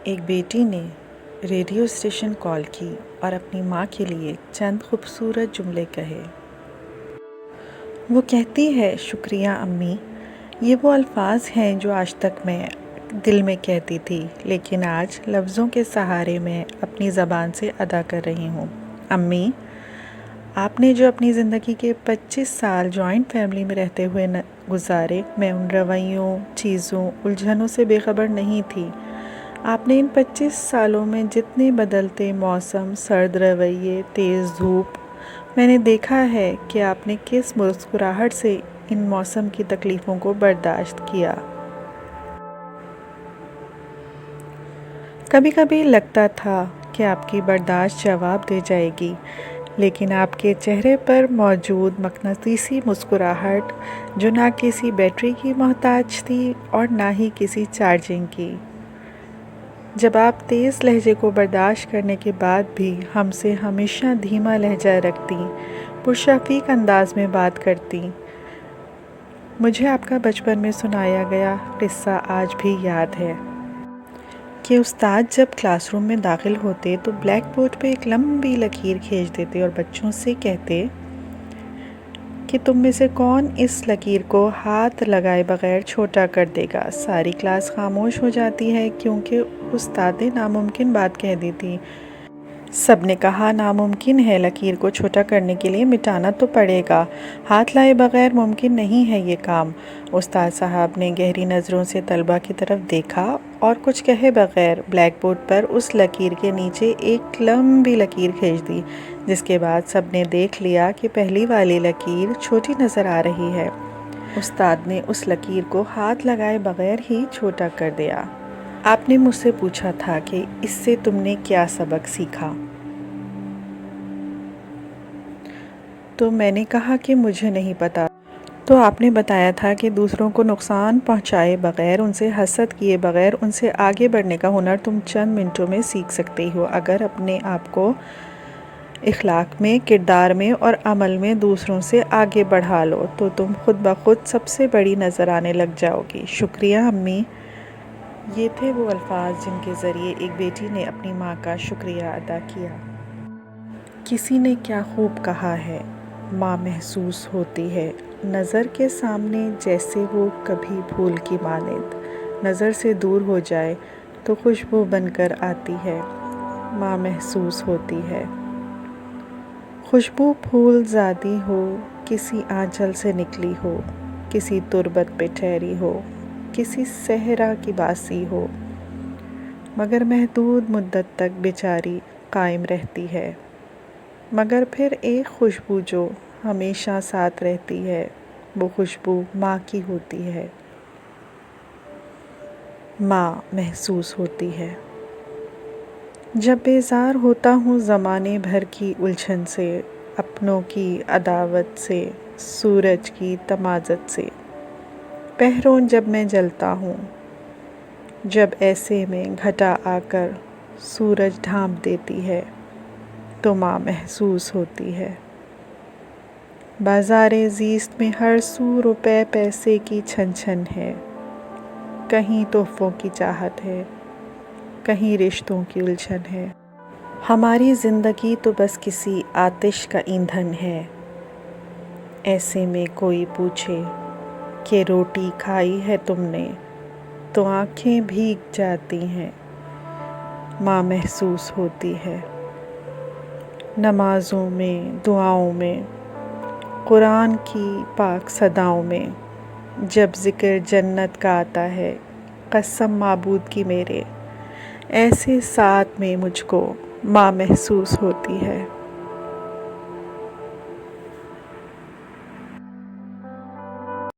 ایک بیٹی نے ریڈیو اسٹیشن کال کی اور اپنی ماں کے لیے چند خوبصورت جملے کہے۔ وہ کہتی ہے، شکریہ امی، یہ وہ الفاظ ہیں جو آج تک میں دل میں کہتی تھی، لیکن آج لفظوں کے سہارے میں اپنی زبان سے ادا کر رہی ہوں۔ امی، آپ نے جو اپنی زندگی کے 25 سال جوائنٹ فیملی میں رہتے ہوئے گزارے، میں ان رویوں، چیزوں، الجھنوں سے بے خبر نہیں تھی۔ آپ نے ان 25 سالوں میں جتنے بدلتے موسم، سرد رویے، تیز دھوپ، میں نے دیکھا ہے کہ آپ نے کس مسکراہٹ سے ان موسم کی تکلیفوں کو برداشت کیا۔ کبھی کبھی لگتا تھا کہ آپ کی برداشت جواب دے جائے گی، لیکن آپ کے چہرے پر موجود مقناطیسی مسکراہٹ، جو نہ کسی بیٹری کی محتاج تھی اور نہ ہی کسی چارجنگ کی، جب آپ تیز لہجے کو برداشت کرنے کے بعد بھی ہم سے ہمیشہ دھیما لہجہ رکھتی، پرشفیق انداز میں بات کرتی۔ مجھے آپ کا بچپن میں سنایا گیا قصہ آج بھی یاد ہے کہ استاد جب کلاس روم میں داخل ہوتے تو بلیک بورڈ پہ ایک لمبی لکیر کھینچ دیتے اور بچوں سے کہتے کہ تم میں سے کون اس لکیر کو ہاتھ لگائے بغیر چھوٹا کر دے گا۔ ساری کلاس خاموش ہو جاتی ہے کیونکہ استاد نے ناممکن بات کہہ دی تھی۔ سب نے کہا، ناممکن ہے، لکیر کو چھوٹا کرنے کے لیے مٹانا تو پڑے گا، ہاتھ لائے بغیر ممکن نہیں ہے یہ کام۔ استاد صاحب نے گہری نظروں سے طلبہ کی طرف دیکھا اور کچھ کہے بغیر بلیک بورڈ پر اس لکیر کے نیچے ایک لمبی لکیر کھینچ دی، جس کے بعد سب نے دیکھ لیا کہ پہلی والی لکیر چھوٹی نظر آ رہی ہے۔ استاد نے اس لکیر کو ہاتھ لگائے بغیر ہی چھوٹا کر دیا۔ آپ نے مجھ سے پوچھا تھا کہ اس سے تم نے کیا سبق سیکھا؟ تو میں نے کہا کہ مجھے نہیں پتا۔ تو آپ نے بتایا تھا کہ دوسروں کو نقصان پہنچائے بغیر، ان سے حسد کیے بغیر، ان سے آگے بڑھنے کا ہنر تم چند منٹوں میں سیکھ سکتے ہو۔ اگر اپنے آپ کو اخلاق میں، کردار میں اور عمل میں دوسروں سے آگے بڑھا لو تو تم خود بخود سب سے بڑی نظر آنے لگ جاؤ گی۔ شکریہ امی۔ یہ تھے وہ الفاظ جن کے ذریعے ایک بیٹی نے اپنی ماں کا شکریہ ادا کیا۔ کسی نے کیا خوب کہا ہے، ماں محسوس ہوتی ہے نظر کے سامنے جیسے وہ کبھی پھول کی مانند، نظر سے دور ہو جائے تو خوشبو بن کر آتی ہے۔ ماں محسوس ہوتی ہے۔ خوشبو پھول زادی ہو، کسی آنچل سے نکلی ہو، کسی تربت پہ ٹھہری ہو، کسی صحرا کی باسی ہو، مگر محدود مدت تک بیچاری قائم رہتی ہے۔ مگر پھر ایک خوشبو جو ہمیشہ ساتھ رہتی ہے، وہ خوشبو ماں کی ہوتی ہے۔ ماں محسوس ہوتی ہے۔ جب بیزار ہوتا ہوں زمانے بھر کی الجھن سے، اپنوں کی عداوت سے، سورج کی تمازت سے، پہروں جب میں جلتا ہوں، جب ایسے میں گھٹا آ کر سورج ڈھانپ دیتی ہے، تو ماں محسوس ہوتی ہے۔ بازار زیست میں ہر سو روپے پیسے کی چھن چھن ہے، کہیں تحفوں کی چاہت ہے، کہیں رشتوں کی الجھن ہے۔ ہماری زندگی تو بس کسی آتش کا ایندھن ہے۔ ایسے میں کوئی پوچھے کہ روٹی کھائی ہے تم نے، تو آنکھیں بھیگ جاتی ہیں۔ ماں محسوس ہوتی ہے۔ نمازوں میں، دعاؤں میں، قرآن کی پاک صداؤں میں، جب ذکر جنت کا آتا ہے، قسم معبود کی میرے، ایسے ساتھ میں مجھ کو ماں محسوس ہوتی ہے۔